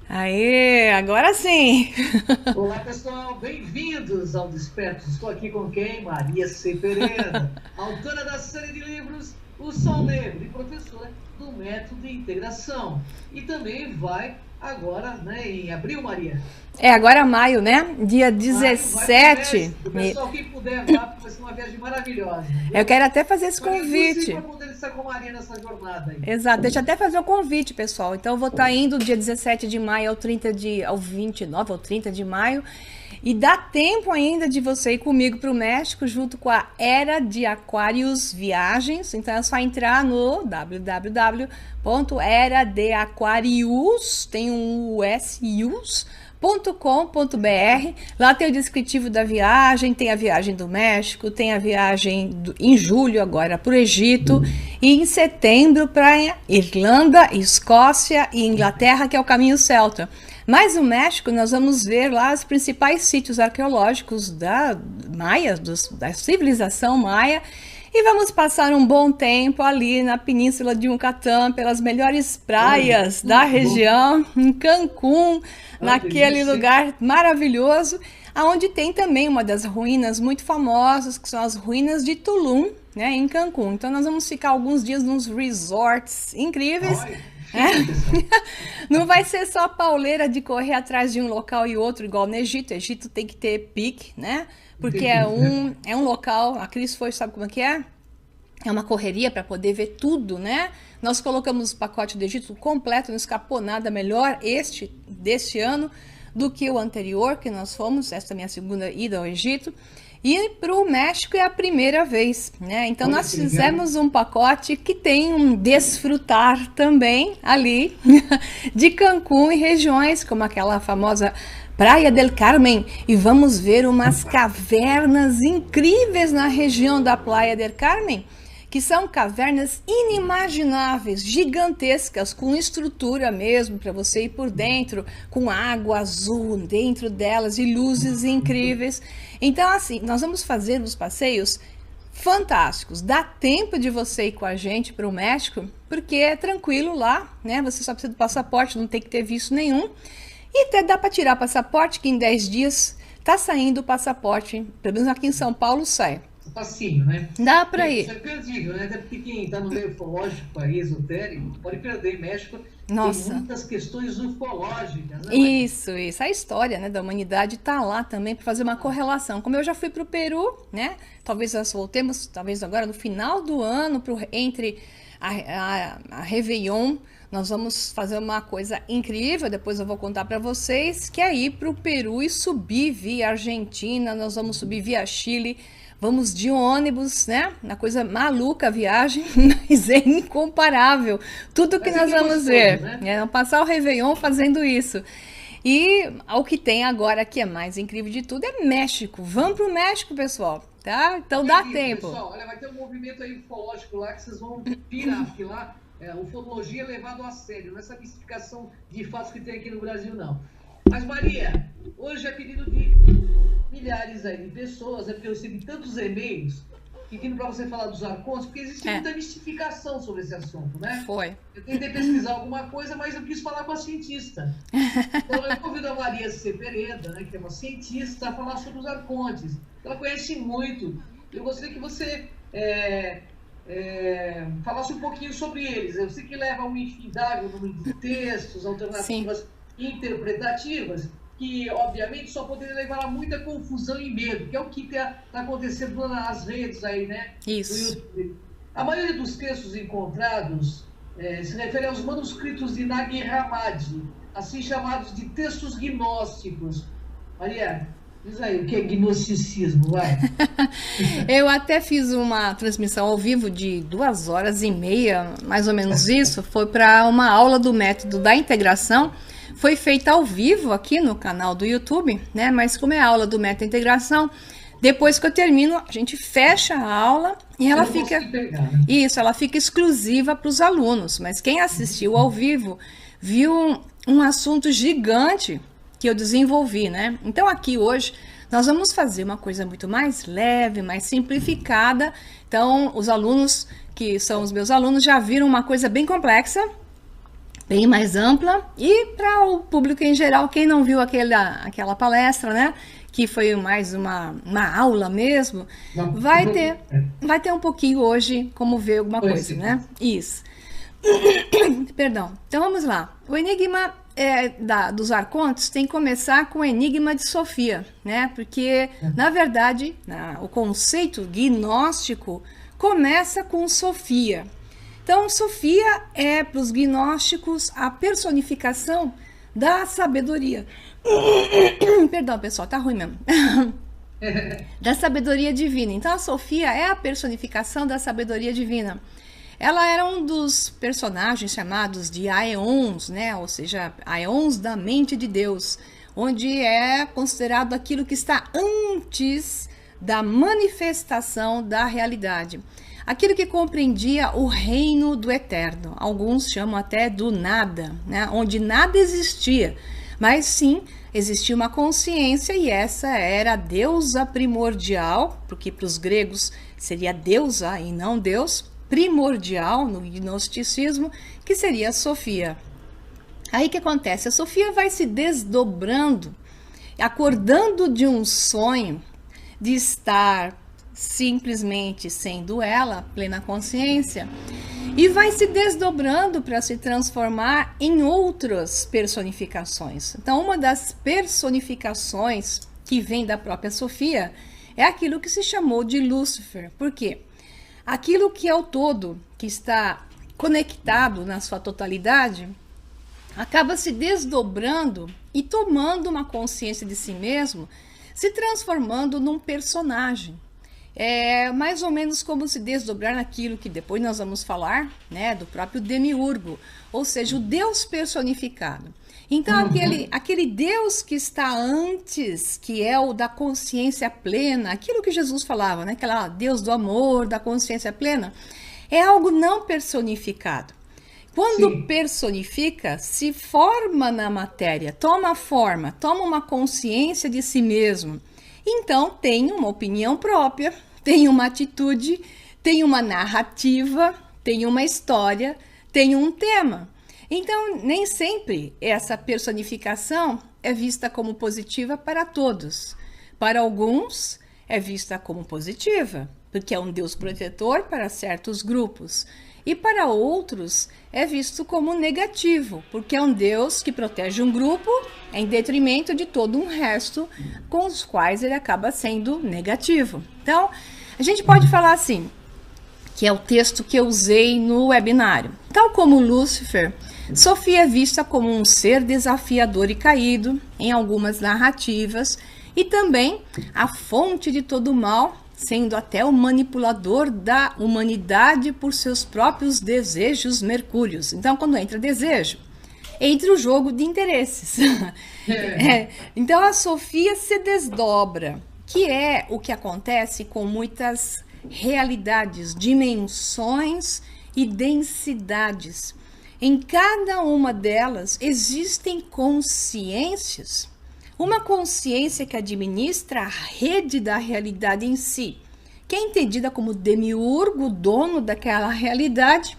Aê, agora sim. Olá, pessoal, bem-vindos ao Despertos. Estou aqui com quem? Maria C. Pereira, autora da série de livros O Sol Negro e professora do Método de Integração. E também vai agora, né, em abril, Maria. É agora maio, né? Dia Maio, 17. o pessoal, quem puder, vá, porque vai ser uma viagem maravilhosa. Viu? Eu quero até fazer esse Faria convite. para poder estar com a Maria nessa jornada aí. Exato, deixa eu até fazer o convite, pessoal. Então eu vou estar indo dia 17 de maio ao 29 ou 30 de maio. E dá tempo ainda de você ir comigo para o México junto com a Era de Aquários Viagens. Então é só entrar no www.eradeaquarius, tem um US.com.br. Lá tem o descritivo da viagem, tem a viagem do México, tem a viagem em julho agora para o Egito e em setembro para Irlanda, Escócia e Inglaterra, que é o caminho celta. Mas no México nós vamos ver lá os principais sítios arqueológicos da Maia, da civilização maia, e vamos passar um bom tempo ali na Península de Yucatán, pelas melhores praias da região, em Cancún, naquele lugar maravilhoso, onde tem também uma das ruínas muito famosas, que são as ruínas de Tulum, né, em Cancún. Então nós vamos ficar alguns dias nos resorts incríveis. Não vai ser só pauleira de correr atrás de um local e outro, igual no Egito. O Egito tem que ter pique, né? Porque é um local, a Cris foi, sabe como é que é? É uma correria para poder ver tudo, né? Nós colocamos o pacote do Egito completo, não escapou nada melhor deste ano do que o anterior que nós fomos. Esta é a minha segunda ida ao Egito. E para o México é a primeira vez, né? Então nós fizemos um pacote que tem um desfrutar também ali de Cancún e regiões como aquela famosa Praia del Carmen. E vamos ver umas cavernas incríveis na região da Praia del Carmen, que são cavernas inimagináveis, gigantescas, com estrutura mesmo para você ir por dentro, com água azul dentro delas e luzes incríveis. Então, assim, nós vamos fazer os passeios fantásticos. Dá tempo de você ir com a gente para o México, porque é tranquilo lá, né? Você só precisa do passaporte, não tem que ter visto nenhum. E até dá para tirar passaporte, que em 10 dias está saindo o passaporte, pelo menos aqui em São Paulo sai. Facinho, né? Dá para ir. Isso é perdível, né? Até porque quem está no meio ufológico, aí, esotérico, pode perder. México Nossa. tem muitas questões ufológicas, né? Isso. A história, né, da humanidade está lá também para fazer uma correlação. Como eu já fui para o Peru, né? Talvez nós voltemos, talvez agora no final do ano, entre a Réveillon, nós vamos fazer uma coisa incrível, depois eu vou contar para vocês, que é ir para o Peru e subir via Argentina, nós vamos subir via Chile. Vamos de ônibus, né? Uma coisa maluca a viagem, mas é incomparável. Tudo que nós vamos ver. Né? Passar o Réveillon fazendo isso. E o que tem agora, que é mais incrível de tudo, é México. Vamos para o México, pessoal. Tá? Então dá tempo. Pessoal, olha, vai ter um movimento aí ufológico lá que vocês vão pirar, porque lá ufologia é levado a sério. Não é essa mistificação de fatos que tem aqui no Brasil, não. Mas, Maria, hoje é pedido de milhares aí de pessoas, porque eu recebi tantos e-mails pedindo para você falar dos arcontes, porque existe muita mistificação sobre esse assunto, né? Foi. Eu tentei pesquisar alguma coisa, mas eu quis falar com a cientista. Então eu convido a Maria C. Pereira, né, que é uma cientista, a falar sobre os arcontes. Ela conhece muito. Eu gostaria que você falasse um pouquinho sobre eles. Eu sei que leva a um infindável número de textos, alternativas interpretativas, que obviamente só poderia levar a muita confusão e medo, que é o que está acontecendo nas redes aí, né? Isso. A maioria dos textos encontrados se refere aos manuscritos de Nag Hammadi, assim chamados de textos gnósticos. Maria, diz aí o que é gnosticismo, vai. Eu até fiz uma transmissão ao vivo de 2h30, mais ou menos isso, foi para uma aula do método da integração. Foi feita ao vivo aqui no canal do YouTube, né? Mas como é a aula do método de integração, depois que eu termino, a gente fecha a aula e ela fica... Isso, ela fica exclusiva para os alunos. Mas quem assistiu ao vivo viu um assunto gigante que eu desenvolvi, né? Então aqui hoje nós vamos fazer uma coisa muito mais leve, mais simplificada. Então os alunos que são os meus alunos, já viram uma coisa bem complexa, bem mais ampla, e para o público em geral, quem não viu aquela palestra, né, que foi mais uma aula mesmo, vai ter um pouquinho hoje como ver alguma coisa, né? Isso. Perdão. Então vamos lá. O enigma dos arcontes tem que começar com o enigma de Sofia, né? Porque, na verdade, o conceito gnóstico começa com Sofia. Então, Sofia é, para os gnósticos, a personificação da sabedoria. Perdão, pessoal, tá ruim mesmo. Da sabedoria divina. Então, a Sofia é a personificação da sabedoria divina. Ela era um dos personagens chamados de aeons, né? Ou seja, aeons da mente de Deus, onde é considerado aquilo que está antes da manifestação da realidade. Aquilo que compreendia o reino do eterno. Alguns chamam até do nada, né? Onde nada existia, mas sim existia uma consciência, e essa era a deusa primordial, porque para os gregos seria deusa e não Deus, primordial no gnosticismo, que seria a Sofia. Aí o que acontece? A Sofia vai se desdobrando, acordando de um sonho de estar simplesmente sendo ela, plena consciência, e vai se desdobrando para se transformar em outras personificações. Então, uma das personificações que vem da própria Sofia é aquilo que se chamou de Lúcifer. Por quê? Aquilo que é o todo, que está conectado na sua totalidade, acaba se desdobrando e tomando uma consciência de si mesmo, se transformando num personagem. É mais ou menos como se desdobrar naquilo que depois nós vamos falar, né, do próprio demiurgo, ou seja, o Deus personificado. Então, aquele Deus que está antes, que é o da consciência plena, aquilo que Jesus falava, né, aquela Deus do amor, da consciência plena, é algo não personificado. Quando personifica, se forma na matéria, toma forma, toma uma consciência de si mesmo. Então, tem uma opinião própria, tem uma atitude, tem uma narrativa, tem uma história, tem um tema. Então, nem sempre essa personificação é vista como positiva para todos. Para alguns, é vista como positiva, porque é um Deus protetor para certos grupos. E para outros, é visto como negativo, porque é um Deus que protege um grupo em detrimento de todo um resto, com os quais ele acaba sendo negativo. Então, a gente pode falar assim, que é o texto que eu usei no webinário. Tal como Lúcifer, Sofia é vista como um ser desafiador e caído em algumas narrativas, e também a fonte de todo o mal, sendo até o manipulador da humanidade por seus próprios desejos mercúrios. Então, quando entra desejo, entra o jogo de interesses. Então, a Sofia se desdobra, que é o que acontece com muitas realidades, dimensões e densidades. Em cada uma delas existem consciências. Uma consciência que administra a rede da realidade em si, que é entendida como demiurgo, dono daquela realidade,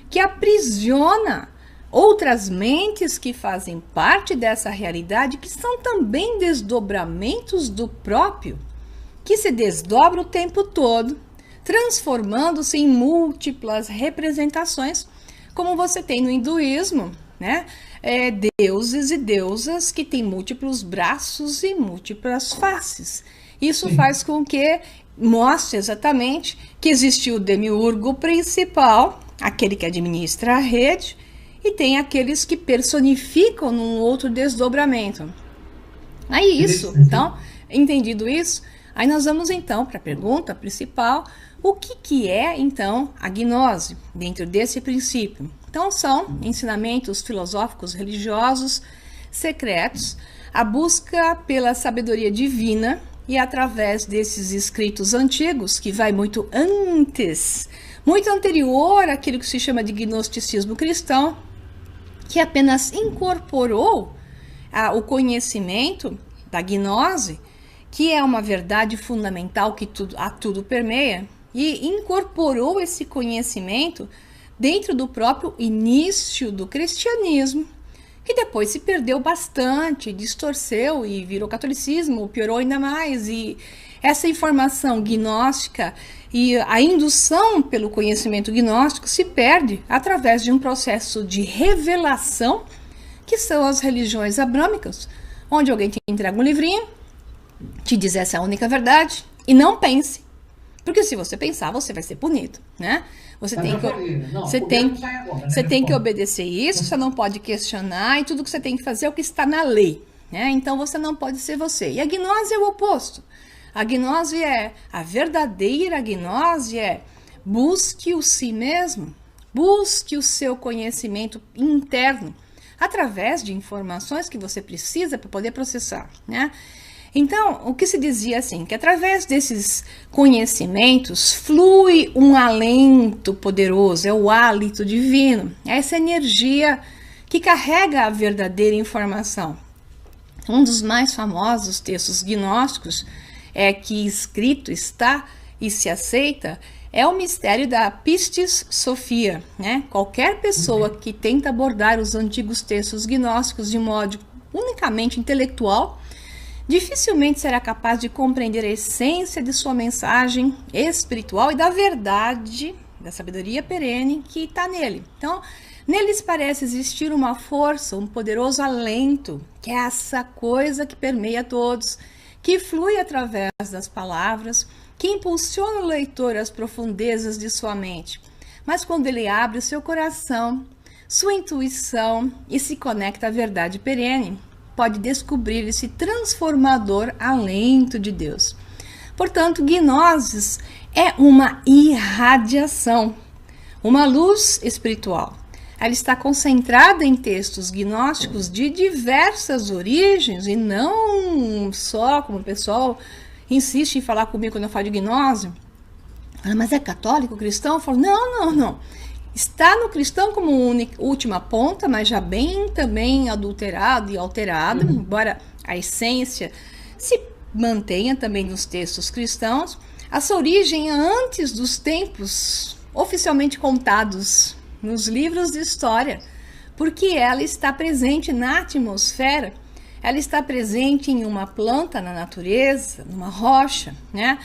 que aprisiona outras mentes que fazem parte dessa realidade, que são também desdobramentos do próprio, que se desdobra o tempo todo, transformando-se em múltiplas representações, como você tem no hinduísmo, né? Deuses e deusas que têm múltiplos braços e múltiplas faces. Isso faz com que mostre exatamente que existe o demiurgo principal, aquele que administra a rede, e tem aqueles que personificam num outro desdobramento. Aí isso, então, entendido isso, aí nós vamos então para a pergunta principal: o que é então a gnose dentro desse princípio? Então, são ensinamentos filosóficos religiosos secretos, a busca pela sabedoria divina, e através desses escritos antigos, que vai muito antes, muito anterior àquilo que se chama de gnosticismo cristão, que apenas incorporou o conhecimento da gnose, que é uma verdade fundamental que a tudo permeia, e incorporou esse conhecimento dentro do próprio início do cristianismo, que depois se perdeu bastante, distorceu e virou catolicismo, piorou ainda mais. E essa informação gnóstica e a indução pelo conhecimento gnóstico se perde através de um processo de revelação, que são as religiões abrâmicas, onde alguém te entrega um livrinho, te diz essa é a única verdade, e não pense. Porque se você pensar, você vai ser punido, né? Você tem que obedecer isso, você não pode questionar, e tudo que você tem que fazer é o que está na lei, né? Então você não pode ser você. E a gnose é o oposto. A gnose a verdadeira gnose busque o si mesmo, busque o seu conhecimento interno, através de informações que você precisa para poder processar, né? Então, o que se dizia assim, que através desses conhecimentos flui um alento poderoso, é o hálito divino, é essa energia que carrega a verdadeira informação. Um dos mais famosos textos gnósticos que escrito está e se aceita é o mistério da Pistis Sophia, né? Qualquer pessoa que tenta abordar os antigos textos gnósticos de modo unicamente intelectual dificilmente será capaz de compreender a essência de sua mensagem espiritual e da verdade, da sabedoria perene que está nele. Então, neles parece existir uma força, um poderoso alento, que é essa coisa que permeia todos, que flui através das palavras, que impulsiona o leitor às profundezas de sua mente. Mas quando ele abre o seu coração, sua intuição e se conecta à verdade perene, pode descobrir esse transformador alento de Deus. Portanto, gnoses é uma irradiação, uma luz espiritual. Ela está concentrada em textos gnósticos de diversas origens e não só, como o pessoal insiste em falar comigo quando eu falo de gnose. Mas é católico, cristão? Eu falo, não. Está no cristão como última ponta, mas já bem também adulterado e alterado, embora a essência se mantenha também nos textos cristãos. A sua origem é antes dos tempos oficialmente contados nos livros de história, porque ela está presente na atmosfera, ela está presente em uma planta na natureza, numa rocha, né?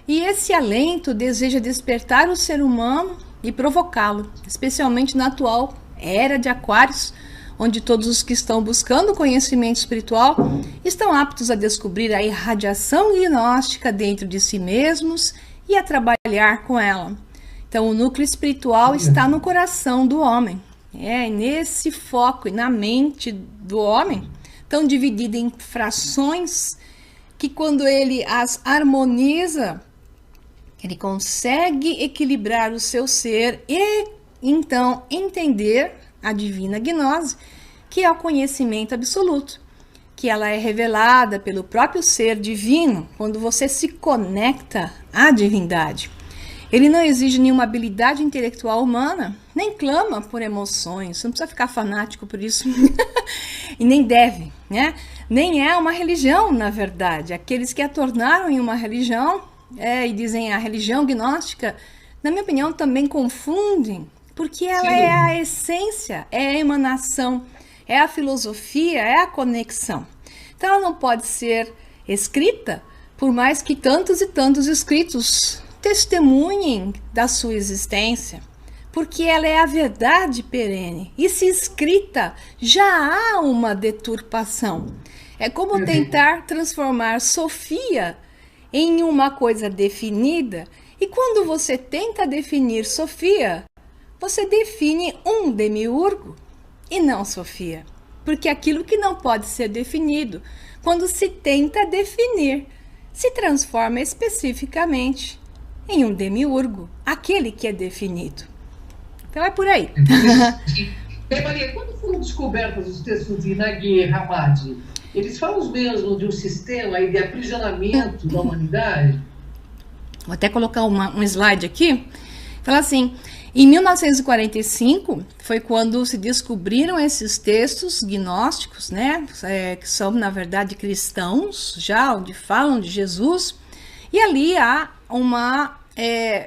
E esse alento deseja despertar o ser humano e provocá-lo, especialmente na atual era de Aquários, onde todos os que estão buscando conhecimento espiritual estão aptos a descobrir a irradiação gnóstica dentro de si mesmos e a trabalhar com ela. Então, o núcleo espiritual está no coração do homem, nesse foco e na mente do homem, tão dividida em frações que quando ele as harmoniza, ele consegue equilibrar o seu ser e, então, entender a divina gnose, que é o conhecimento absoluto, que ela é revelada pelo próprio ser divino, quando você se conecta à divindade. Ele não exige nenhuma habilidade intelectual humana, nem clama por emoções, você não precisa ficar fanático por isso, e nem deve, né? Nem é uma religião, na verdade. Aqueles que a tornaram em uma religião, e dizem a religião gnóstica, na minha opinião, também confundem, porque ela é a essência, é a emanação, é a filosofia, é a conexão. Então ela não pode ser escrita, por mais que tantos e tantos escritos testemunhem da sua existência, porque ela é a verdade perene. E se escrita, já há uma deturpação. É como tentar transformar Sofia em uma coisa definida, e quando você tenta definir Sofia, você define um demiurgo e não Sofia, porque aquilo que não pode ser definido, quando se tenta definir, se transforma especificamente em um demiurgo, aquele que é definido. Então é por aí. Maria, quando foram descobertos os textos de Nag Hammadi, eles falam mesmo de um sistema de aprisionamento da humanidade? Vou até colocar um slide aqui. Fala assim, em 1945 foi quando se descobriram esses textos gnósticos, né? Que são, na verdade, cristãos, já onde falam de Jesus. E ali há uma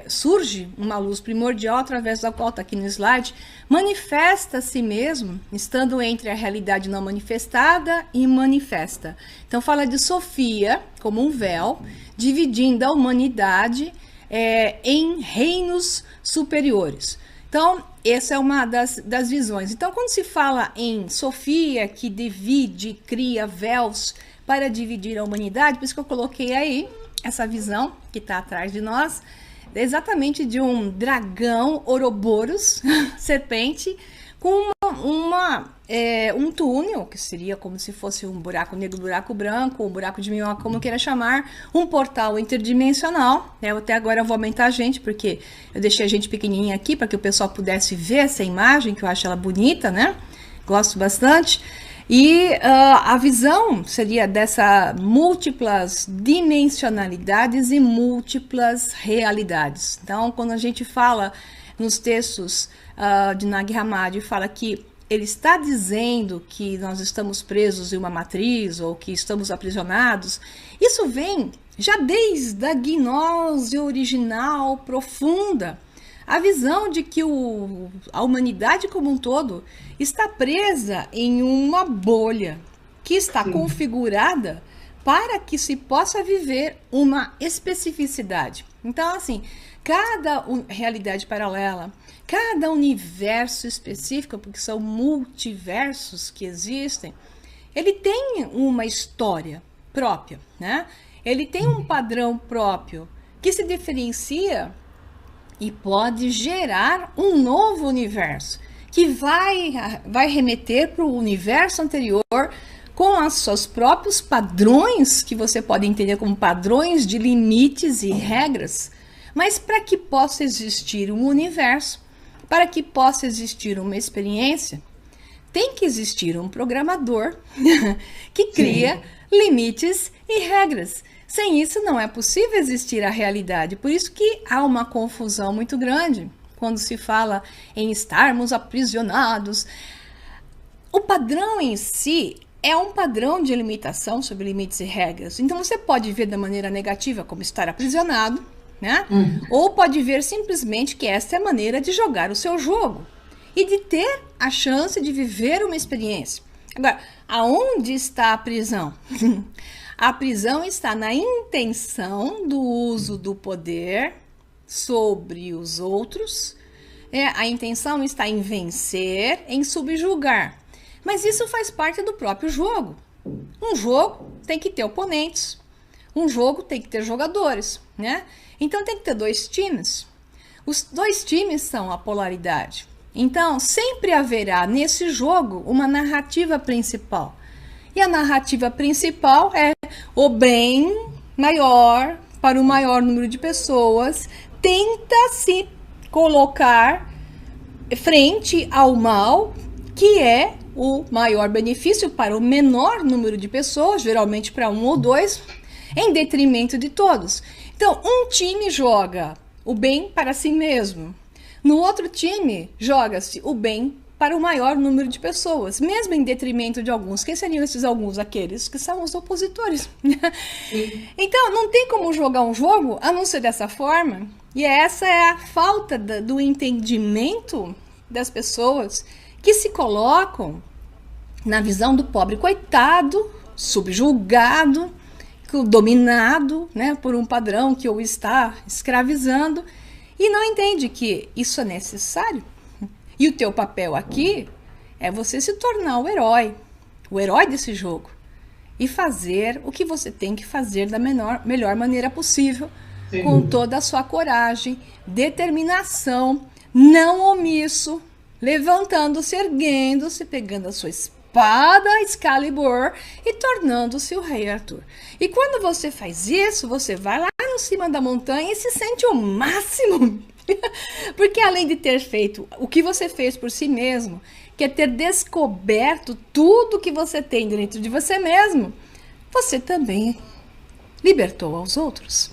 surge uma luz primordial através da qual está aqui no slide, manifesta a si mesmo, estando entre a realidade não manifestada e manifesta. Então fala de Sofia como um véu, dividindo a humanidade em reinos superiores. Então, essa é uma das visões. Então, quando se fala em Sofia, que divide, cria véus para dividir a humanidade, por isso que eu coloquei aí essa visão que está atrás de nós, exatamente de um dragão Ouroboros, serpente, com um túnel, que seria como se fosse um buraco negro, buraco branco, um buraco de minhoca, como queira chamar, um portal interdimensional. Eu até agora vou aumentar a gente, porque eu deixei a gente pequenininha aqui, para que o pessoal pudesse ver essa imagem, que eu acho ela bonita, né? Gosto bastante. E a visão seria dessa múltiplas dimensionalidades e múltiplas realidades. Então, quando a gente fala nos textos de Nag Hammadi, fala que ele está dizendo que nós estamos presos em uma matriz ou que estamos aprisionados, isso vem já desde a gnose original profunda. A visão de que a humanidade como um todo está presa em uma bolha que está configurada para que se possa viver uma especificidade. Então, assim, cada realidade paralela, cada universo específico, porque são multiversos que existem, ele tem uma história própria, né? Ele tem um padrão próprio que se diferencia e pode gerar um novo universo, que vai remeter para o universo anterior com os seus próprios padrões, que você pode entender como padrões de limites e regras. Mas para que possa existir um universo, para que possa existir uma experiência, tem que existir um programador que cria limites e regras. Sem isso não é possível existir a realidade. Por isso que há uma confusão muito grande quando se fala em estarmos aprisionados. O padrão em si é um padrão de limitação sobre limites e regras. Então você pode ver da maneira negativa como estar aprisionado, né? Ou pode ver simplesmente que essa é a maneira de jogar o seu jogo e de ter a chance de viver uma experiência. Agora, aonde está a prisão? A prisão está na intenção do uso do poder sobre os outros. A intenção está em vencer, em subjugar. Mas isso faz parte do próprio jogo. Um jogo tem que ter oponentes. Um jogo tem que ter jogadores, né? Então tem que ter dois times. Os dois times são a polaridade. Então sempre haverá nesse jogo uma narrativa principal. E a narrativa principal é o bem maior para o maior número de pessoas tenta se colocar frente ao mal, que é o maior benefício para o menor número de pessoas, geralmente para um ou dois, em detrimento de todos. Então, um time joga o bem para si mesmo. No outro time, joga-se o bem para o maior número de pessoas, mesmo em detrimento de alguns. Quem seriam esses alguns? Aqueles que são os opositores. Então, não tem como jogar um jogo a não ser dessa forma. E essa é a falta do entendimento das pessoas que se colocam na visão do pobre coitado, subjugado, dominado, né, por um padrão que o está escravizando, e não entende que isso é necessário. E o teu papel aqui é você se tornar o herói desse jogo e fazer o que você tem que fazer da melhor maneira possível, com toda a sua coragem, determinação, não omisso, levantando-se, erguendo-se, pegando a sua espada Excalibur e tornando-se o Rei Arthur. E quando você faz isso, você vai lá no cima da montanha e se sente o máximo. Porque além de ter feito o que você fez por si mesmo, que é ter descoberto tudo que você tem dentro de você mesmo, você também libertou aos outros.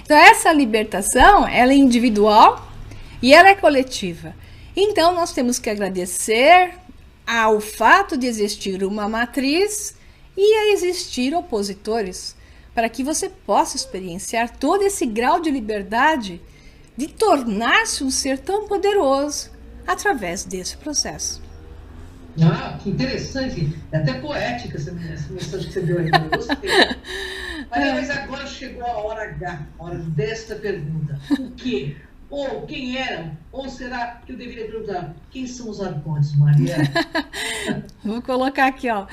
Então essa libertação, ela é individual e ela é coletiva. Então nós temos que agradecer ao fato de existir uma matriz e a existir opositores, para que você possa experienciar todo esse grau de liberdade de tornar-se um ser tão poderoso através desse processo. Ah, que interessante. É até poética essa mensagem que você deu aí. Eu gostei. Mas agora chegou a hora H, a hora desta pergunta. O quê? Ou quem eram? Ou será que eu deveria perguntar quem são os arcontes, Maria? Vou colocar aqui, ó.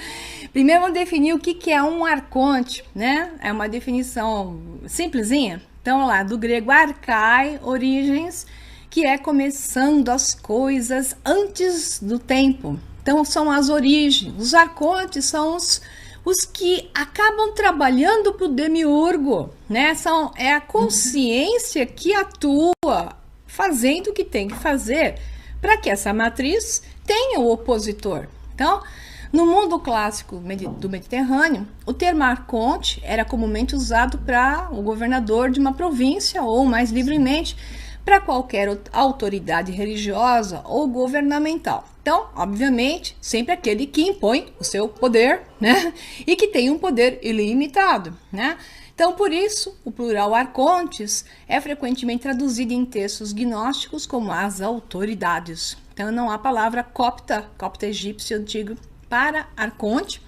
Primeiro vamos definir o que é um arconte, né? É uma definição simplesinha. Então, lá, do grego arcai, origens, que é começando as coisas antes do tempo. Então, são as origens. Os arcontes são os que acabam trabalhando para o demiurgo, né? É a consciência que atua fazendo o que tem que fazer para que essa matriz tenha o opositor. Então, no mundo clássico do Mediterrâneo, o termo arconte era comumente usado para o governador de uma província ou, mais livremente, para qualquer autoridade religiosa ou governamental. Então, obviamente, sempre aquele que impõe o seu poder, né? E que tem um poder ilimitado, né? Então, por isso, o plural arcontes é frequentemente traduzido em textos gnósticos como as autoridades. Então, não há palavra copta egípcio antigo, para arconte.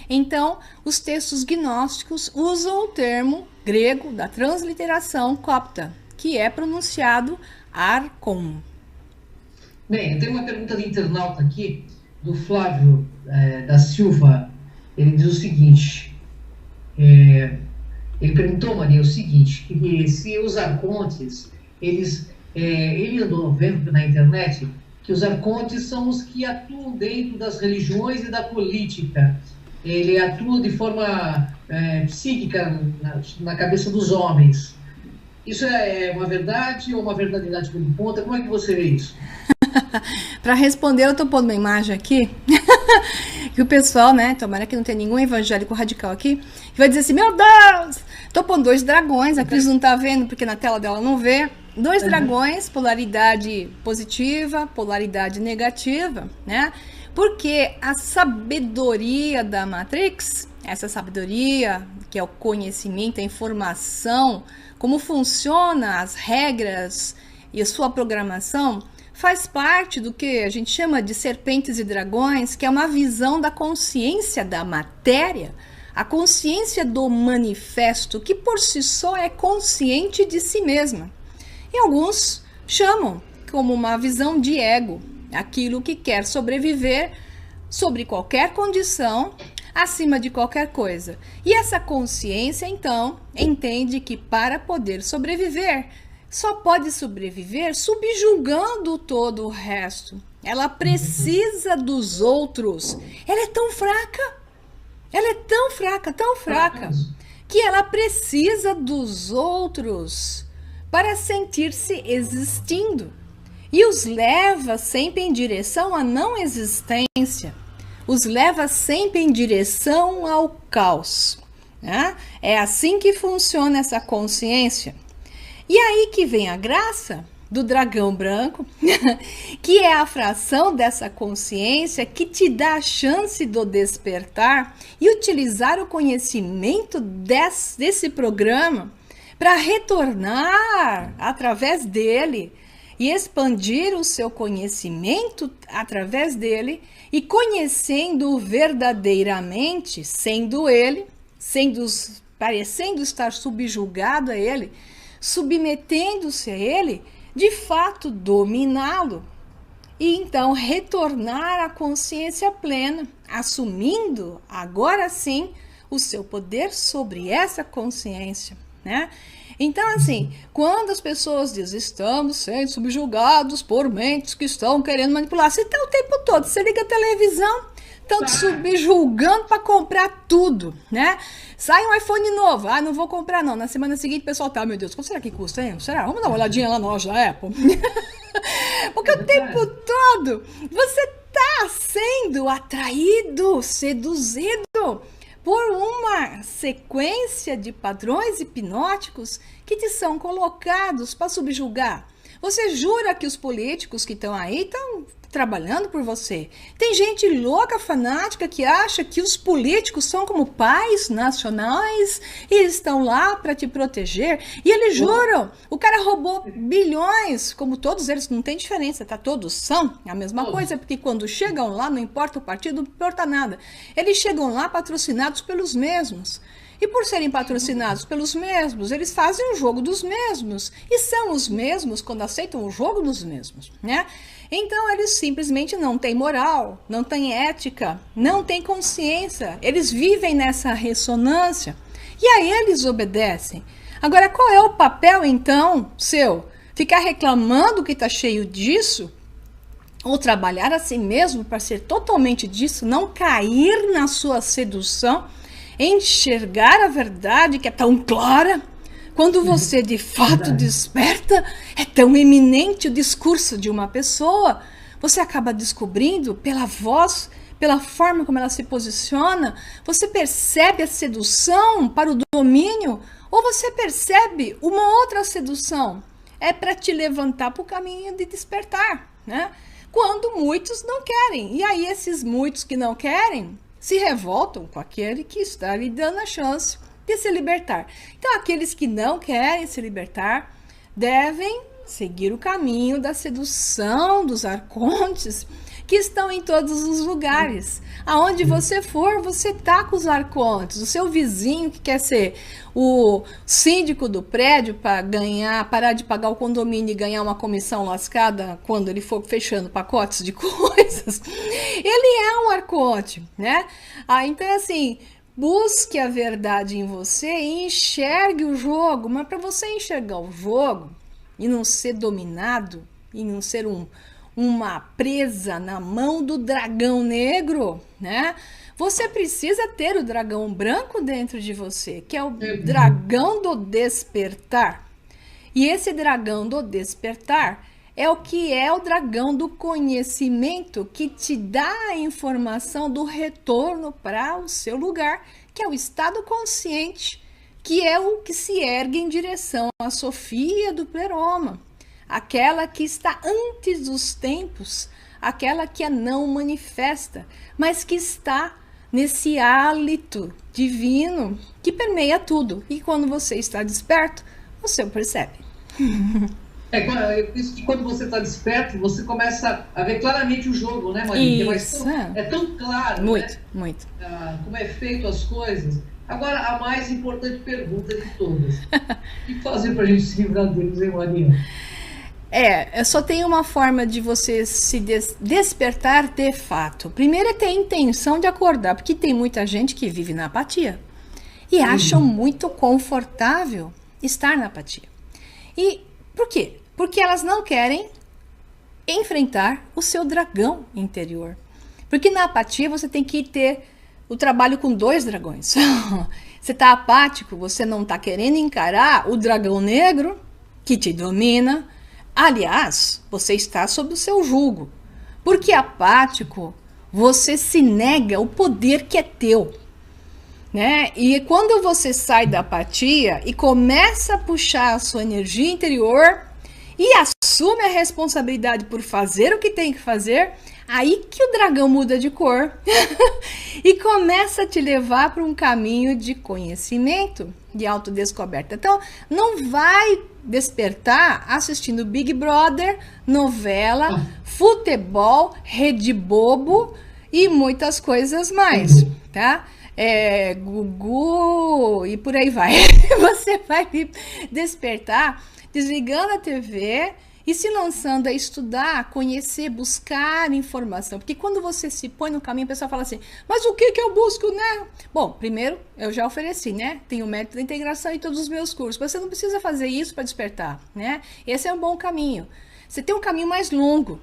Então, os textos gnósticos usam o termo grego da transliteração copta, que é pronunciado arcon. Bem, tem uma pergunta de internauta aqui, do Flávio da Silva. Ele diz o seguinte, ele perguntou, Maria, o seguinte, que se os arcontes, ele andou vendo na internet que os arcontes são os que atuam dentro das religiões e da política. Ele atua de forma psíquica na cabeça dos homens. Isso é uma verdade ou uma verdadidade por conta? Como é que você vê isso? Para responder, eu estou pondo uma imagem aqui, que o pessoal, né, tomara que não tenha nenhum evangélico radical aqui, que vai dizer assim, meu Deus, estou pondo 2 dragões, a Cris não está vendo porque na tela dela não vê, 2 dragões, polaridade positiva, polaridade negativa, né, porque a sabedoria da Matrix, essa sabedoria que é o conhecimento, a informação, como funciona as regras e a sua programação, faz parte do que a gente chama de serpentes e dragões, que é uma visão da consciência da matéria, a consciência do manifesto, que por si só é consciente de si mesma. E alguns chamam como uma visão de ego, aquilo que quer sobreviver sobre qualquer condição, acima de qualquer coisa. E essa consciência, então, entende que para poder sobreviver, só pode sobreviver subjugando todo o resto. Ela precisa dos outros. Ela é tão fraca, tão fraca, que ela precisa dos outros para sentir-se existindo. E os leva sempre em direção à não existência. Os leva sempre em direção ao caos, né? É assim que funciona essa consciência. E aí que vem a graça do dragão branco, que é a fração dessa consciência que te dá a chance do despertar e utilizar o conhecimento desse programa para retornar através dele e expandir o seu conhecimento através dele e conhecendo-o verdadeiramente, sendo ele, parecendo estar subjugado a ele, submetendo-se a ele, de fato dominá-lo. E então retornar à consciência plena, assumindo agora sim o seu poder sobre essa consciência, né? Então, assim, quando as pessoas dizem estamos sendo subjugados por mentes que estão querendo manipular, você está o tempo todo, você liga a televisão, estão te subjulgando para comprar tudo, né? Sai um iPhone novo, não vou comprar não. Na semana seguinte o pessoal tá, meu Deus, quanto será que custa, hein? Será? Vamos dar uma olhadinha lá na loja da Apple. Porque o tempo todo você tá sendo atraído, seduzido por uma sequência de padrões hipnóticos que te são colocados para subjugar. Você jura que os políticos que estão aí estão trabalhando por você. Tem gente louca, fanática, que acha que os políticos são como pais nacionais e estão lá para te proteger. E eles juram, o cara roubou bilhões, como todos eles, não tem diferença, tá? Todos são a mesma coisa, porque quando chegam lá, não importa o partido, não importa nada. Eles chegam lá patrocinados pelos mesmos. E por serem patrocinados pelos mesmos, eles fazem o jogo dos mesmos. E são os mesmos quando aceitam o jogo dos mesmos, né? Então, eles simplesmente não têm moral, não têm ética, não têm consciência. Eles vivem nessa ressonância. E aí eles obedecem. Agora, qual é o papel, então, seu? Ficar reclamando que está cheio disso? Ou trabalhar a si mesmo para ser totalmente disso? Não cair na sua sedução? Enxergar a verdade que é tão clara? Quando você de fato desperta, é tão eminente o discurso de uma pessoa. Você acaba descobrindo pela voz, pela forma como ela se posiciona, você percebe a sedução para o domínio, ou você percebe uma outra sedução. É para te levantar para o caminho de despertar, né? Quando muitos não querem. E aí esses muitos que não querem se revoltam com aquele que está lhe dando a chance de se libertar. Então, aqueles que não querem se libertar devem seguir o caminho da sedução dos arcontes que estão em todos os lugares. Aonde você for, você tá com os arcontes. O seu vizinho que quer ser o síndico do prédio para ganhar, parar de pagar o condomínio e ganhar uma comissão lascada quando ele for fechando pacotes de coisas, ele é um arconte, né? Então, assim, busque a verdade em você e enxergue o jogo. Mas para você enxergar o jogo e não ser dominado, e não ser uma presa na mão do dragão negro, né? Você precisa ter o dragão branco dentro de você, que é o dragão do despertar. E esse dragão do despertar é o que é o dragão do conhecimento, que te dá a informação do retorno para o seu lugar, que é o estado consciente, que é o que se ergue em direção à Sofia do Pleroma, aquela que está antes dos tempos, aquela que é não manifesta, mas que está nesse hálito divino que permeia tudo. E quando você está desperto, você o percebe. Isso que quando você está desperto, você começa a ver claramente o jogo, né, Maria? Isso. É tão claro, muito, né? Muito. Como é feito as coisas. Agora, a mais importante pergunta de todas. O que fazer para a gente se livrar deles, hein, Maria? Só tem uma forma de você se despertar de fato. Primeiro é ter a intenção de acordar, porque tem muita gente que vive na apatia e acham muito confortável estar na apatia. E por quê? Porque elas não querem enfrentar o seu dragão interior. Porque na apatia você tem que ter o trabalho com 2 dragões. Você está apático, você não está querendo encarar o dragão negro que te domina. Aliás, você está sob o seu jugo, porque apático, você se nega o poder que é teu, né? E quando você sai da apatia e começa a puxar a sua energia interior e assume a responsabilidade por fazer o que tem que fazer, aí que o dragão muda de cor e começa a te levar para um caminho de conhecimento, de autodescoberta. Então, não vai despertar assistindo Big Brother, novela, futebol, Rede Bobo e muitas coisas mais, tá? Gugu e por aí vai. Você vai despertar desligando a TV e se lançando a estudar, conhecer, buscar informação. Porque quando você se põe no caminho, o pessoal fala assim, mas o que eu busco, né? Bom, primeiro, eu já ofereci, né? Tem o método da integração em todos os meus cursos. Você não precisa fazer isso para despertar, né? Esse é um bom caminho. Você tem um caminho mais longo.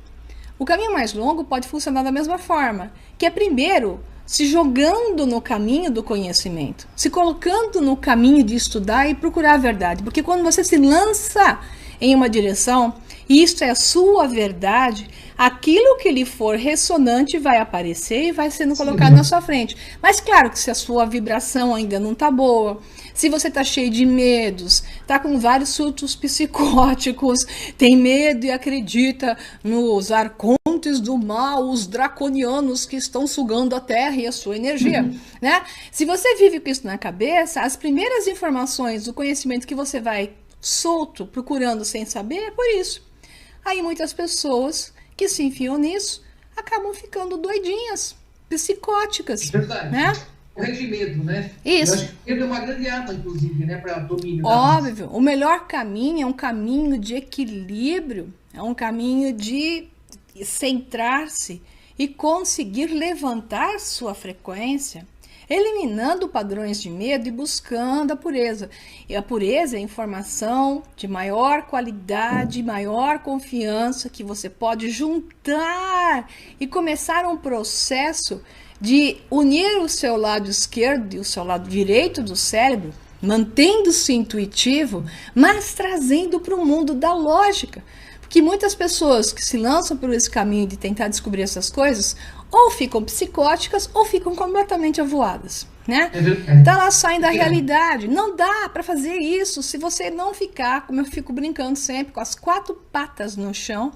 O caminho mais longo pode funcionar da mesma forma, que é primeiro se jogando no caminho do conhecimento, se colocando no caminho de estudar e procurar a verdade. Porque quando você se lança em uma direção Isto é a sua verdade, aquilo que lhe for ressonante vai aparecer e vai sendo colocado na sua frente. Mas claro que se a sua vibração ainda não está boa, se você está cheio de medos, está com vários surtos psicóticos, tem medo e acredita nos arcontes do mal, os draconianos que estão sugando a terra e a sua energia, né? Se você vive com isso na cabeça, as primeiras informações do conhecimento que você vai solto, procurando sem saber, é por isso. Aí muitas pessoas que se enfiam nisso acabam ficando doidinhas, psicóticas. Verdade. Né? Morrer de medo, né? Isso. Eu acho que ele é uma grande arma, inclusive, né, para domínio. Óbvio. O melhor caminho é um caminho de equilíbrio, é um caminho de centrar-se e conseguir levantar sua frequência, eliminando padrões de medo e buscando a pureza. E a pureza é a informação de maior qualidade, maior confiança que você pode juntar e começar um processo de unir o seu lado esquerdo e o seu lado direito do cérebro, mantendo-se intuitivo, mas trazendo para o mundo da lógica. Porque muitas pessoas que se lançam por esse caminho de tentar descobrir essas coisas, ou ficam psicóticas ou ficam completamente avoadas, né? Então elas saem da realidade. Não dá para fazer isso se você não ficar, como eu fico brincando sempre, com as 4 patas no chão.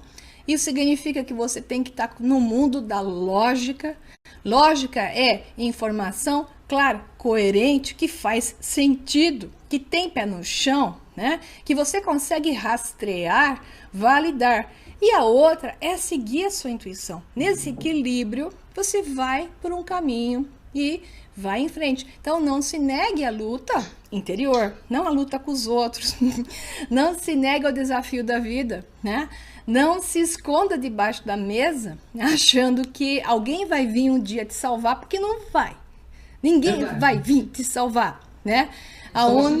Isso significa que você tem que estar no mundo da lógica. Lógica é informação, claro, coerente, que faz sentido, que tem pé no chão, né? Que você consegue rastrear, validar. E a outra é seguir a sua intuição. Nesse equilíbrio, você vai por um caminho e vai em frente. Então, não se negue à luta interior, não a luta com os outros. Não se negue ao desafio da vida, né? Não se esconda debaixo da mesa, achando que alguém vai vir um dia te salvar, porque não vai. Ninguém vai vir te salvar, né?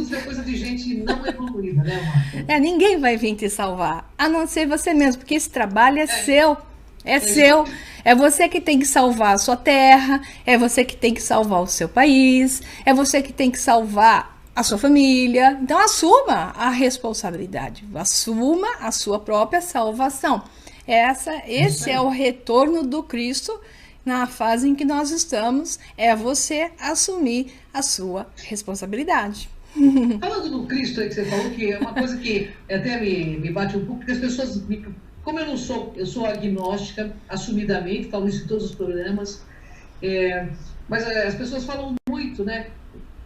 Isso é coisa de gente não evoluída, né, Marta? Ninguém vai vir te salvar, a não ser você mesmo, porque esse trabalho é seu. É seu. É você que tem que salvar a sua terra, é você que tem que salvar o seu país, é você que tem que salvar a sua família. Então assuma a responsabilidade, assuma a sua própria salvação. Esse é o retorno do Cristo na fase em que nós estamos, é você assumir a sua responsabilidade. Falando do Cristo aí que você falou, que é uma coisa que até me bate um pouco, porque as pessoas, como eu sou agnóstica, assumidamente, falo isso em todos os programas, mas as pessoas falam muito, né?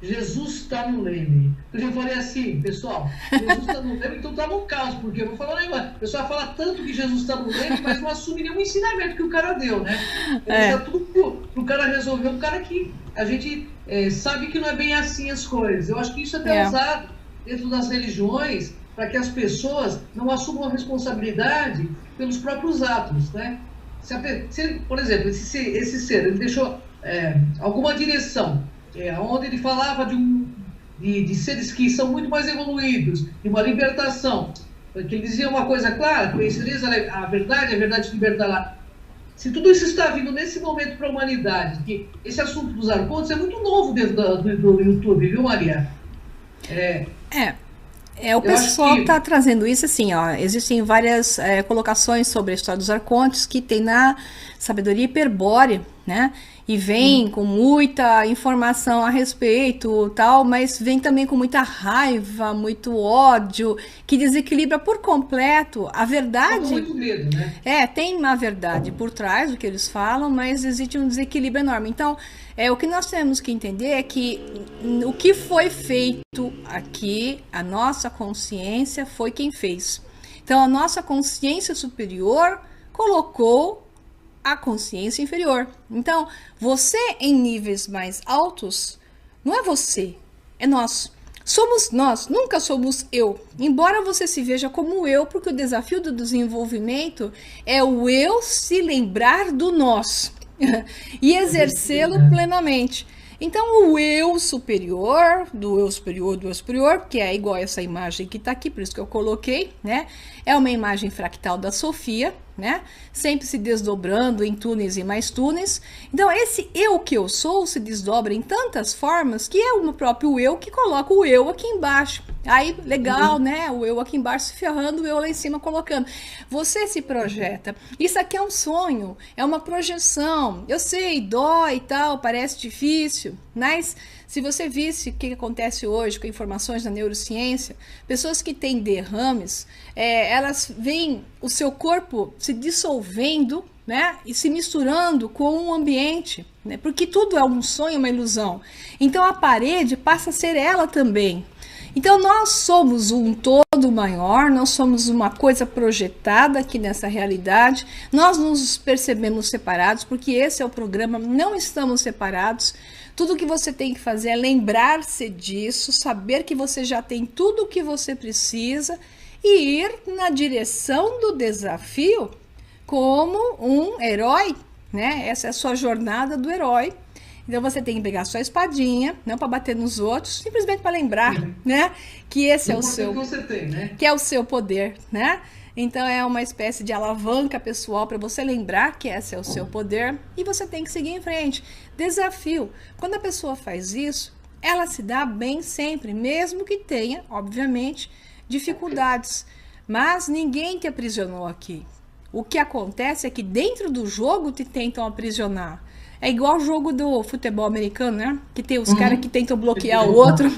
Jesus está no leme. Eu já falei assim, pessoal, Jesus está no leme, então está no caos, porque eu vou falar um negócio. O pessoal fala tanto que Jesus está no leme, mas não assume nenhum ensinamento que o cara deu, né? Dá tudo pro cara resolver, um cara que a gente sabe que não é bem assim as coisas. Eu acho que isso é até usado dentro das religiões para que as pessoas não assumam a responsabilidade pelos próprios atos, né? Por exemplo, esse ser, ele deixou alguma direção, onde ele falava de seres que são muito mais evoluídos, de uma libertação, que ele dizia uma coisa clara, conhecereis a verdade te libertará. Se tudo isso está vindo nesse momento para a humanidade, que esse assunto dos arcontes é muito novo dentro do YouTube, viu, Maria? O pessoal está trazendo isso assim, ó. Existem várias colocações sobre a história dos arcontes que tem na sabedoria hiperbórea, né? E vem com muita informação a respeito, tal, mas vem também com muita raiva, muito ódio, que desequilibra por completo a verdade. Com muito medo, né? Tem uma verdade por trás do que eles falam, mas existe um desequilíbrio enorme. Então, o que nós temos que entender é que o que foi feito aqui, a nossa consciência foi quem fez. Então, a nossa consciência superior colocou a consciência inferior. Então, você em níveis mais altos, não é você, é nós. Somos nós, nunca somos eu. Embora você se veja como eu, porque o desafio do desenvolvimento é o eu se lembrar do nós e exercê-lo plenamente. Então, o eu superior, do eu superior, que é igual a essa imagem que está aqui, por isso que eu coloquei, né? é uma imagem fractal da Sofia, né? Sempre se desdobrando em túneis e mais túneis. Então, esse eu que eu sou se desdobra em tantas formas que é o próprio eu que coloca o eu aqui embaixo. Aí, legal, né? O eu aqui embaixo se ferrando, o eu lá em cima colocando. Você se projeta. Isso aqui é um sonho, é uma projeção. Eu sei, dói e tal, parece difícil, mas se você visse o que acontece hoje com informações da neurociência, pessoas que têm derrames, elas veem o seu corpo se dissolvendo, né, e se misturando com o ambiente, né, porque tudo é um sonho, uma ilusão. Então a parede passa a ser ela também. Então nós somos um todo maior, nós somos uma coisa projetada aqui nessa realidade, nós nos percebemos separados, porque esse é o programa, não estamos separados. Tudo que você tem que fazer é lembrar-se disso, saber que você já tem tudo o que você precisa e ir na direção do desafio como um herói, né? Essa é a sua jornada do herói. Então você tem que pegar a sua espadinha, não para bater nos outros, simplesmente para lembrar, né? Que esse é o seu, que você tem, né? Que é o seu poder, né? Então é uma espécie de alavanca pessoal para você lembrar que esse é o seu poder e você tem que seguir em frente. Desafio. Quando a pessoa faz isso, ela se dá bem sempre, mesmo que tenha, obviamente, dificuldades. Mas ninguém te aprisionou aqui. O que acontece é que dentro do jogo te tentam aprisionar. É igual o jogo do futebol americano, né? Que tem os caras que tentam bloquear o outro,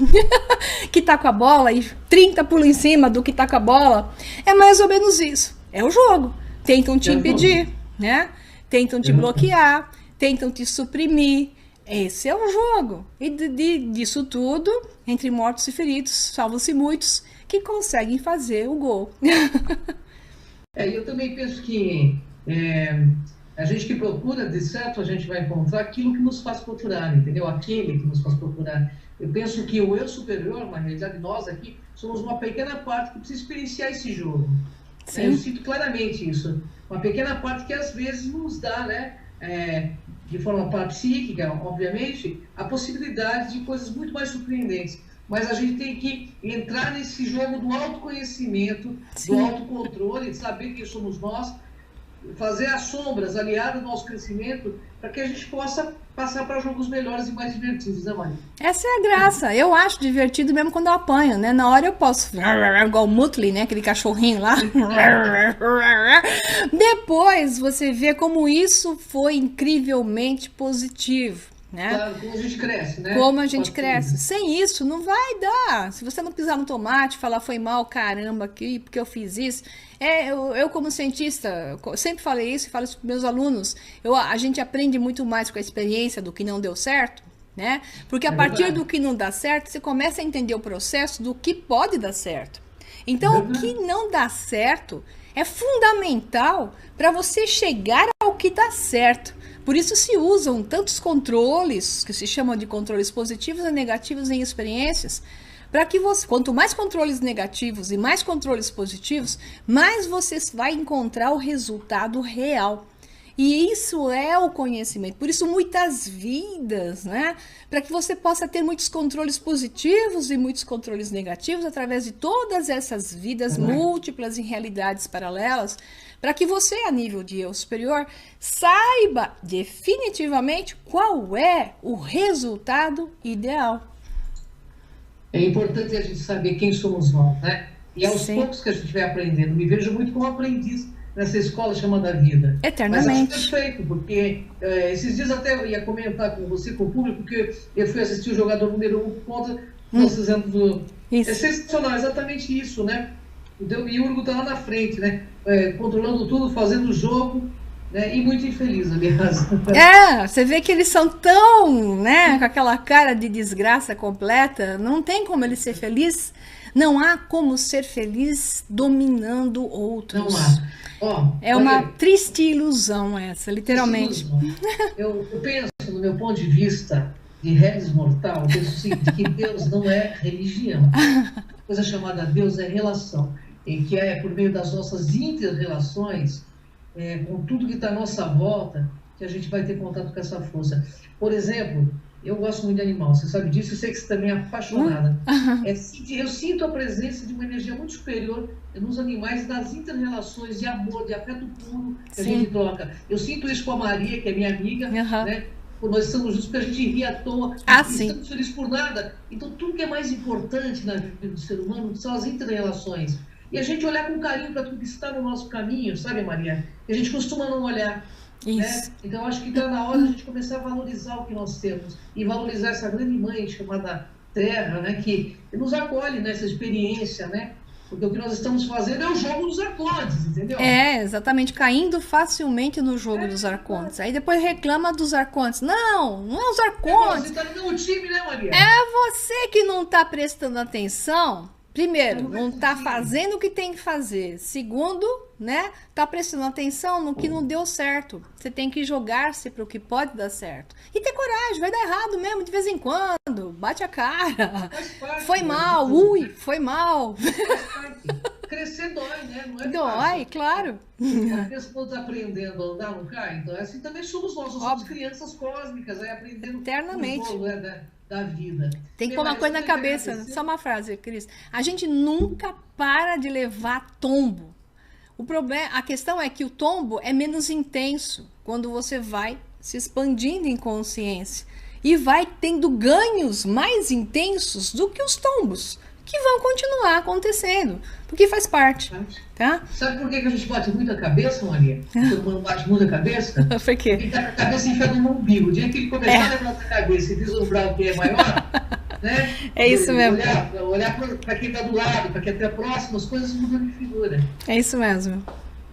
que tá com a bola e 30 pulam em cima do que tá com a bola. É mais ou menos isso. É o jogo. Tentam te impedir, né? Tentam te bloquear, tentam te suprimir. Esse é o jogo. E disso tudo, entre mortos e feridos, salvam-se muitos que conseguem fazer o gol. Eu também penso que a gente que procura, de certo, a gente vai encontrar aquilo que nos faz procurar, entendeu? Aquele que nos faz procurar. Eu penso que o eu superior, na realidade, nós aqui, somos uma pequena parte que precisa experienciar esse jogo. Sim. Eu sinto claramente isso. Uma pequena parte que, às vezes, nos dá, né, de forma parapsíquica, obviamente, a possibilidade de coisas muito mais surpreendentes. Mas a gente tem que entrar nesse jogo do autoconhecimento, do autocontrole, de saber quem somos nós, fazer as sombras aliadas ao nosso crescimento para que a gente possa passar para jogos melhores e mais divertidos, né, Maria? Essa é a graça. Eu acho divertido mesmo quando eu apanho, né? Na hora eu posso, igual o Muttley, né? Aquele cachorrinho lá. Depois você vê como isso foi incrivelmente positivo. Né? Claro, como a gente cresce, né? Como a gente cresce. Sem isso, não vai dar. Se você não pisar no tomate, falar foi mal, caramba, aqui, porque eu fiz isso. Eu como cientista, sempre falei isso e falo isso para meus alunos. A gente aprende muito mais com a experiência do que não deu certo, né? Porque a partir do que não dá certo, você começa a entender o processo do que pode dar certo. Então, o que não dá certo é fundamental para você chegar ao que dá certo. Por isso se usam tantos controles, que se chamam de controles positivos e negativos em experiências, para que você, quanto mais controles negativos e mais controles positivos, mais você vai encontrar o resultado real. E isso é o conhecimento. Por isso muitas vidas, né? Para que você possa ter muitos controles positivos e muitos controles negativos através de todas essas vidas múltiplas em realidades paralelas, para que você, a nível de eu superior, saiba definitivamente qual é o resultado ideal. É importante a gente saber quem somos nós, né? E aos poucos que a gente vai aprendendo. Me vejo muito como aprendiz nessa escola chamada vida. Eternamente. Mas acho perfeito, porque esses dias até eu ia comentar com você, com o público, que eu fui assistir o jogador número 1 contra nós fizemos do... É sensacional, exatamente isso, né? O Yurgo tá lá na frente, né? Controlando tudo, fazendo o jogo, né? E muito infeliz, aliás. Você vê que eles são tão, né? Com aquela cara de desgraça completa, não tem como ele ser feliz. Não há como ser feliz dominando outros. Não há. É uma triste ilusão essa, literalmente. Eu penso, no meu ponto de vista de Regis Mortal, eu penso o seguinte, que Deus não é religião. A coisa chamada Deus é relação, em que é por meio das nossas inter-relações, com tudo que está à nossa volta, que a gente vai ter contato com essa força. Por exemplo, eu gosto muito de animal, você sabe disso, eu sei que você também é apaixonada. Eu sinto a presença de uma energia muito superior nos animais, das inter-relações de amor, de afeto puro que a Sim. gente troca. Eu sinto isso com a Maria, que é minha amiga, Aham. né? Nós estamos juntos porque a gente ri à toa, Ah, e sim. estamos felizes por nada. Então, tudo que é mais importante na vida do ser humano são as inter-relações. E a gente olhar com carinho para tudo que está no nosso caminho, sabe, Maria? E a gente costuma não olhar, né? Isso. Então, acho que está na hora de a gente começar a valorizar o que nós temos e valorizar essa grande mãe chamada Terra, né? Que nos acolhe nessa experiência, né? Porque o que nós estamos fazendo é o jogo dos acordes, entendeu? É, exatamente, caindo facilmente no jogo dos arcontes. Aí depois reclama dos arcontes. Não, não é os Você arcontes. está no meu time, né, Maria? É você que não está prestando atenção. Primeiro, Não vai não está conseguir. fazendo o que tem que fazer. Segundo, né, tá prestando atenção no que não deu certo. Você tem que jogar-se para o que pode dar certo. E ter coragem, vai dar errado mesmo de vez em quando. Bate a cara. Faz parte, Foi né? mal, ui, foi mal. Faz parte. Crescer dói, né? Não é Dói, fácil. claro. A criança quando está aprendendo a andar no carro, então assim também somos nós somos Óbvio. crianças cósmicas, aí aprendendo Eternamente. o jogo, né, da vida. Tem que Bem, pôr uma Maria, coisa só na tenho que cabeça. agradecer. Só uma frase, Cris. A gente nunca para de levar tombo. O problema, a questão é que o tombo é menos intenso quando você vai se expandindo em consciência e vai tendo ganhos mais intensos do que os tombos, que vão continuar acontecendo, porque faz parte, tá? Sabe por que a gente bate muito a cabeça, Maria? Todo mundo bate muito a cabeça? Por quê? Ele está com a cabeça enfiada no umbigo. O dia que ele começar a levantar a cabeça e vislumbrar o que é maior, né? É isso mesmo. Olhar para quem está do lado, para quem está próximo, as coisas mudam de figura. É isso mesmo.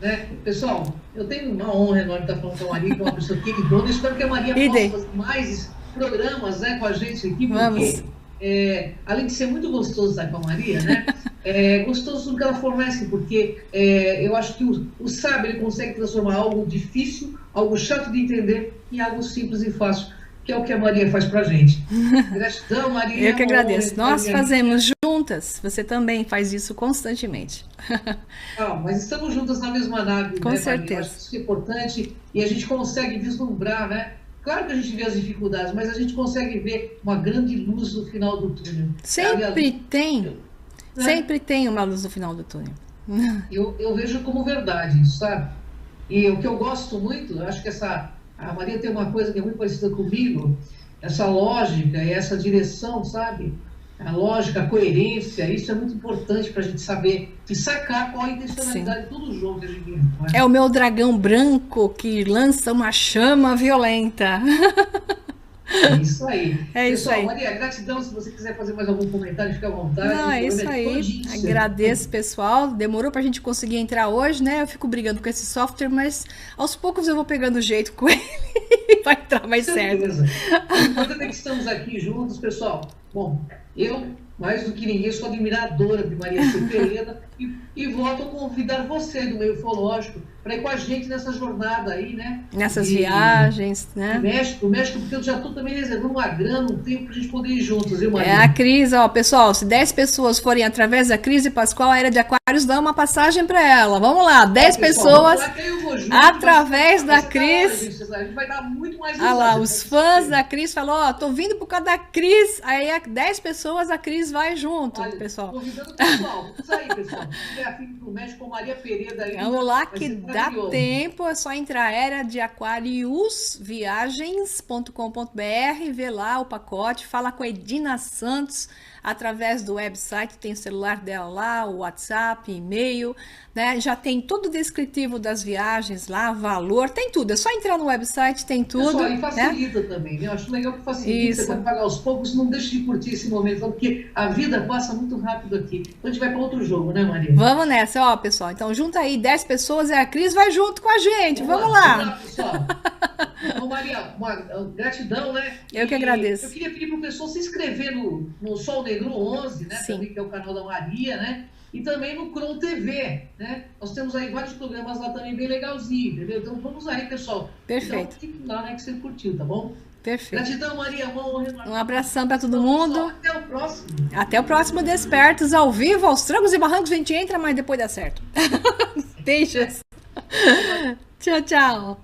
Né? Pessoal, eu tenho uma honra enorme de estar falando com a Maria, que é uma pessoa queridona. Espero que a Maria Idem. possa fazer mais programas, né, com a gente aqui, Vamos. porque além de ser muito gostoso estar com a Maria, né, é gostoso tudo que ela fornece, porque eu acho que o sábio ele consegue transformar algo difícil, algo chato de entender, em algo simples e fácil, que é o que a Maria faz pra gente. Gratidão, Maria. Eu que agradeço. Uma honra, Nós minha fazemos juntas. Você também faz isso constantemente. Mas estamos juntas na mesma nave, Com né, certeza. Maria? Acho que isso é importante e a gente consegue vislumbrar, né? Claro que a gente vê as dificuldades, mas a gente consegue ver uma grande luz no final do túnel. Sempre tem. Né? Sempre tem uma luz no final do túnel. Eu vejo como verdade isso, sabe? E o que eu gosto muito, eu acho que a Maria tem uma coisa que é muito parecida comigo, essa lógica e essa direção, sabe? A lógica, a coerência, isso é muito importante para a gente saber e sacar qual a intencionalidade de todo o jogo que a gente vive. É o meu dragão branco que lança uma chama violenta. É isso aí. É isso Pessoal, aí. Maria, gratidão. Se você quiser fazer mais algum comentário, fique à vontade. Não, é isso aí. Agradeço, pessoal. Demorou pra gente conseguir entrar hoje, né? Eu fico brigando com esse software, mas aos poucos eu vou pegando o jeito com ele e vai entrar mais certo. O importante é que estamos aqui juntos, pessoal. Bom, eu, mais do que ninguém, sou admiradora de Maria C. Pereira e volto a convidar você do meio ufológico para ir com a gente nessa jornada aí, né? Nessas viagens, né? México, porque eu já estou também reservando uma grana, um tempo para a gente poder ir juntos, viu, Maria? É a Cris, ó, pessoal, se 10 pessoas forem através da Cris e Pascoal, a Era de Aquários, dá uma passagem para ela. Vamos lá, 10 pessoas através da Cris. A gente vai dar muito mais Ah lá, os fãs da Cris falaram, ó, tô vindo por causa da Cris. Aí 10 pessoas, a Cris vai junto, Olha, pessoal. Convidando o pessoal, isso aí, pessoal. Se tiver afim pro México com Maria Pereira aí. Vamos lá que dá tempo, é só entrar Era de Aquários Viagens.com.br, ver lá o pacote, fala com a Edina Santos através do website, tem o celular dela lá, o WhatsApp, e-mail, né? Já tem todo o descritivo das viagens lá, valor, tem tudo, é só entrar no website, tem tudo. Pessoal, e facilita, né? Também, né? Eu acho legal que facilita, Isso. Você pode pagar aos poucos, não deixe de curtir esse momento, porque a vida passa muito rápido aqui. Então a gente vai para outro jogo, né, Maria? Vamos nessa, ó, pessoal. Então junta aí 10 pessoas e a Cris vai junto com a gente. Vamos lá. Vamos lá, pessoal. Então, Maria, uma gratidão, né? Eu que agradeço. Eu queria pedir para o pessoal se inscrever no Sol Negro 11, né? Sim. Também, que é o canal da Maria, né? E também no Cron TV, né? Nós temos aí vários programas lá também bem legalzinho, entendeu? Então vamos aí, pessoal. Perfeito. Então, fique lá, né? Que você curtiu, tá bom? Perfeito. Gratidão, Maria. Uma honra. Um abração para todo mundo. Pessoal, até o próximo. Até o próximo Despertos ao vivo, aos trancos e barrancos. A gente entra, mas depois dá certo. Beijos. Tchau, tchau.